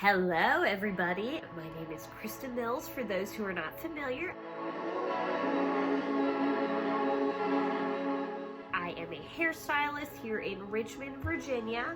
Hello everybody, my name is Kristen Mills for those who are not familiar. I am a hairstylist here in Richmond, Virginia,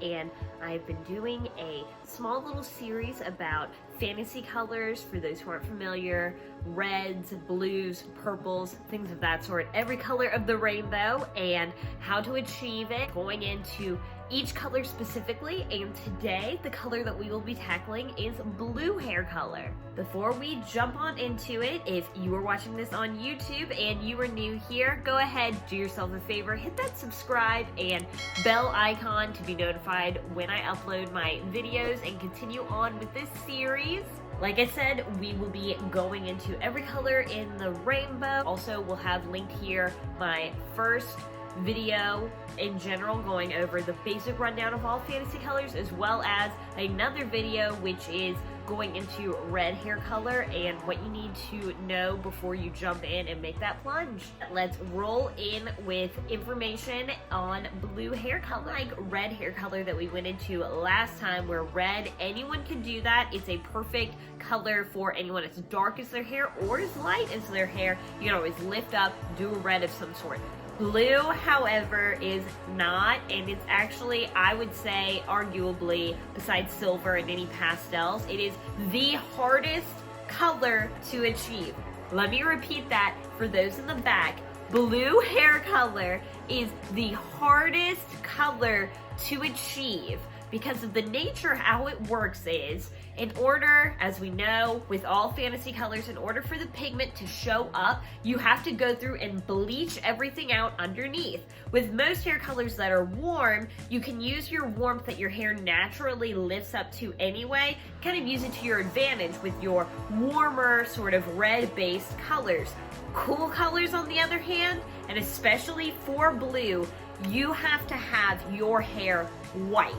and I've been doing a small little series about fantasy colors for those who aren't familiar, reds, blues, purples, things of that sort, every color of the rainbow and how to achieve it, going into each color specifically. And today the color that we will be tackling is blue hair color. Before we jump on into it, if you are watching this on YouTube and you are new here, go ahead, do yourself a favor, hit that subscribe and bell icon to be notified when I upload my videos and continue on with this series. Like I said, we will be going into every color in the rainbow. Also, we'll have linked here my first video in general going over the basic rundown of all fantasy colors, as well as another video which is going into red hair color and what you need to know before you jump in and make that plunge. Let's roll in with information on blue hair color. Like red hair color that we went into last time, where red, anyone can do that. It's a perfect color for anyone as dark as their hair or as light as their hair. You can always lift up, do a red of some sort. Blue, however, is not, and it's actually, I would say, arguably, besides silver and any pastels, it is the hardest color to achieve. Let me repeat that for those in the back. Blue hair color is the hardest color to achieve because of the nature how it works is, in order, as we know, with all fantasy colors, in order for the pigment to show up, you have to go through and bleach everything out underneath. With most hair colors that are warm, you can use your warmth that your hair naturally lifts up to anyway, kind of use it to your advantage with your warmer sort of red-based colors. Cool colors, on the other hand, and especially for blue, you have to have your hair white.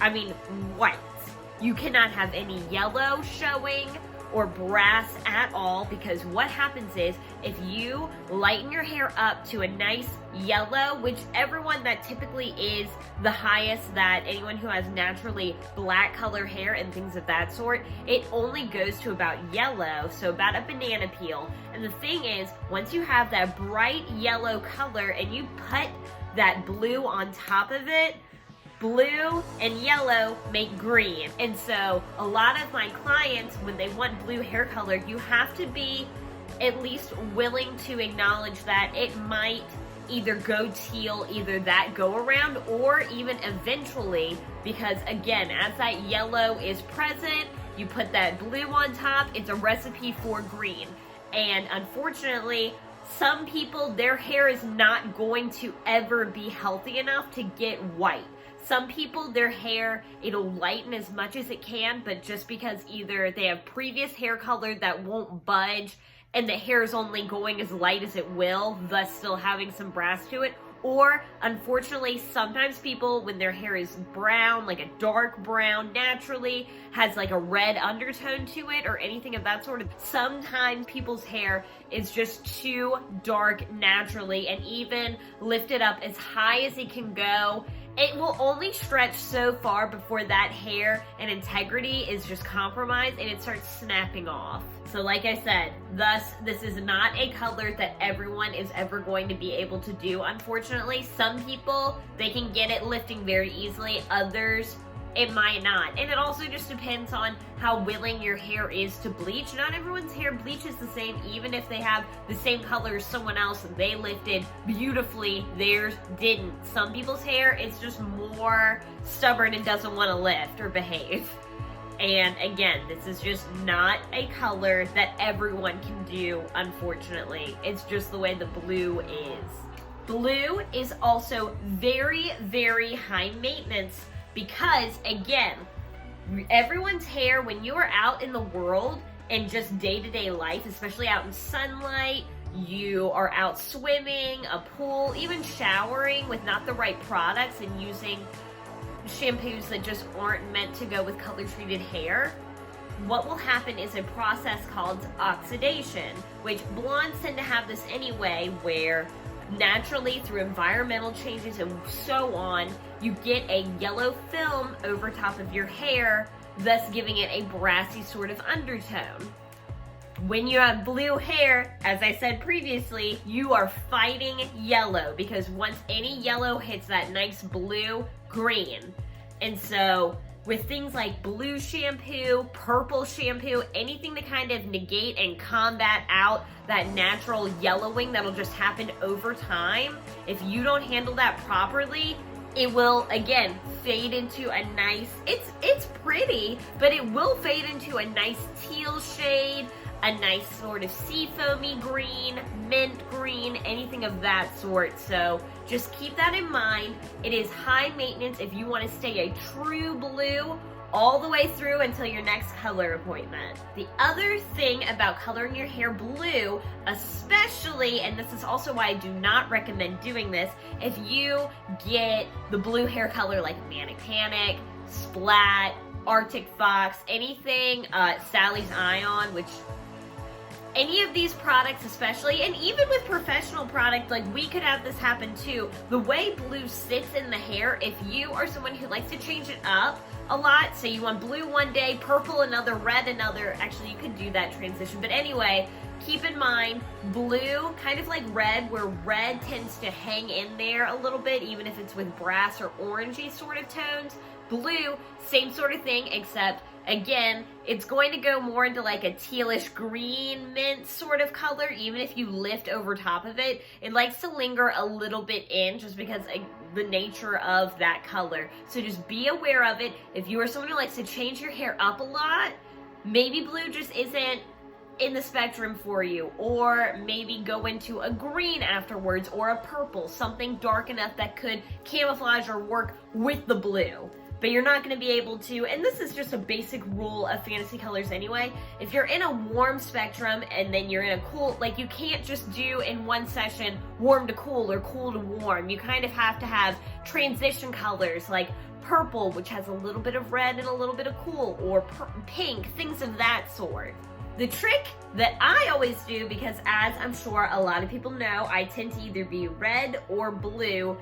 I mean, white. You cannot have any yellow showing or brass at all, because what happens is if you lighten your hair up to a nice yellow, which everyone that typically is the highest, that anyone who has naturally black color hair and things of that sort, it only goes to about yellow, so about a banana peel. And the thing is, once you have that bright yellow color and you put that blue on top of it, blue and yellow make green. And so a lot of my clients, when they want blue hair color, you have to be at least willing to acknowledge that it might either go teal, either that go around, or even eventually, because again, as that yellow is present, you put that blue on top, it's a recipe for green. And unfortunately, some people, their hair is not going to ever be healthy enough to get white. Some people, their hair, it'll lighten as much as it can, but just because either they have previous hair color that won't budge and the hair is only going as light as it will, thus still having some brass to it, or unfortunately, sometimes people, when their hair is brown, like a dark brown, naturally has like a red undertone to it or anything of that sort, sometimes people's hair is just too dark naturally, and even lifted up as high as it can go, it will only stretch so far before that hair and integrity is just compromised and it starts snapping off. So like I said, thus this is not a color that everyone is ever going to be able to do. Unfortunately, some people, they can get it lifting very easily, others it might not. And it also just depends on how willing your hair is to bleach. Not everyone's hair bleaches the same, even if they have the same color as someone else. They lifted beautifully, theirs didn't. Some people's hair is just more stubborn and doesn't want to lift or behave. And again, this is just not a color that everyone can do, unfortunately. It's just the way the blue is. Blue is also very, very high maintenance, because again, everyone's hair, when you are out in the world and just day-to-day life, especially out in sunlight, you are out swimming, a pool, even showering with not the right products and using shampoos that just aren't meant to go with color-treated hair, what will happen is a process called oxidation, which blondes tend to have this anyway, where naturally through environmental changes and so on, you get a yellow film over top of your hair thus giving it a brassy sort of undertone. When you have blue hair, as I said previously, you are fighting yellow, because once any yellow hits that nice blue, green. And so with things like blue shampoo, purple shampoo, anything to kind of negate and combat out that natural yellowing that'll just happen over time, if you don't handle that properly, it will, again, fade into a nice, it's pretty, but it will fade into a nice teal shade, a nice sort of seafoamy green, mint green, anything of that sort. So just keep that in mind. It is high maintenance if you want to stay a true blue all the way through until your next color appointment. The other thing about coloring your hair blue, especially, and this is also why I do not recommend doing this, if you get the blue hair color like Manic Panic, Splat, Arctic Fox, anything, Sally's Ion, which any of these products especially, and even with professional product, like we could have this happen too. The way blue sits in the hair, if you are someone who likes to change it up a lot, so you want blue one day, purple another, red another, actually you could do that transition, but anyway, keep in mind, blue, kind of like red, where red tends to hang in there a little bit, even if it's with brass or orangey sort of tones. Blue, same sort of thing, except again, it's going to go more into like a tealish green mint sort of color. Even if you lift over top of it, it likes to linger a little bit in, just because the nature of that color. So just be aware of it. If you are someone who likes to change your hair up a lot, maybe blue just isn't in the spectrum for you, or maybe go into a green afterwards, or a purple, something dark enough that could camouflage or work with the blue. But you're not going to be able to, and this is just a basic rule of Fantasy Colors anyway, if you're in a warm spectrum and then you're in a cool, like you can't just do in one session warm to cool or cool to warm. You kind of have to have transition colors like purple, which has a little bit of red and a little bit of cool, or pink, things of that sort. The trick that I always do, because as I'm sure a lot of people know, I tend to either be red or blue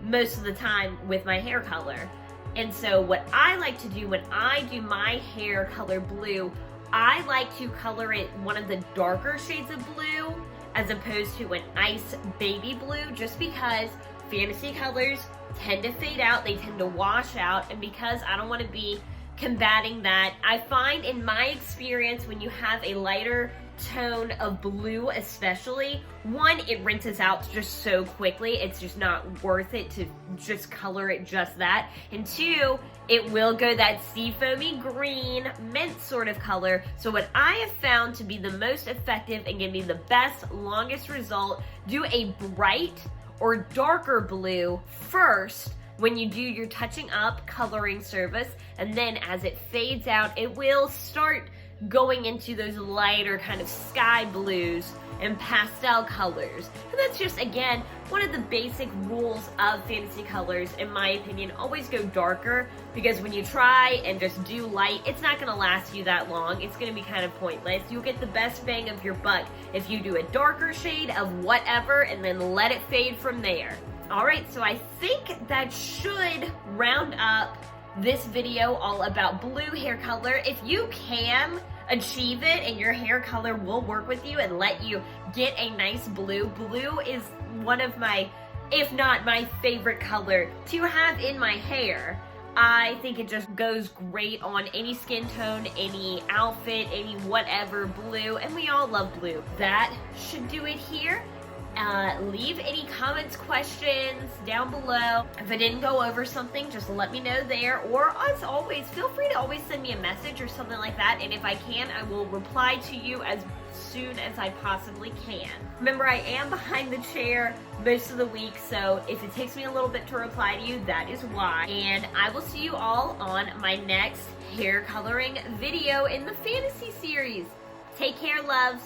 most of the time with my hair color. And so what I like to do when I do my hair color blue, I like to color it one of the darker shades of blue as opposed to an ice baby blue, just because Fantasy Colors tend to fade out, they tend to wash out, and because I don't want to be combating that, I find in my experience when you have a lighter tone of blue especially, one, it rinses out just so quickly, it's just not worth it to just color it just that, and two, it will go that seafoamy green mint sort of color. So what I have found to be the most effective and give me the best, longest result, do a bright or darker blue first when you do your touching up coloring service, and then as it fades out, it will start going into those lighter kind of sky blues and pastel colors. And that's just, again, one of the basic rules of Fantasy Colors, in my opinion. Always go darker, because when you try and just do light, it's not going to last you that long. It's going to be kind of pointless. You'll get the best bang of your buck if you do a darker shade of whatever and then let it fade from there. Alright, so I think that should round up this video all about blue hair color. If you can achieve it and your hair color will work with you and let you get a nice blue, blue is one of my, if not my favorite color to have in my hair. I think it just goes great on any skin tone, any outfit, any whatever blue, and we all love blue. That should do it here. Leave any comments, questions down below. If I didn't go over something, just let me know there, or as always, feel free to always send me a message or something like that, and if I can, I will reply to you as soon as I possibly can. Remember, I am behind the chair most of the week, so if it takes me a little bit to reply to you, that is why. And I will see you all on my next hair coloring video in the fantasy series. Take care, loves.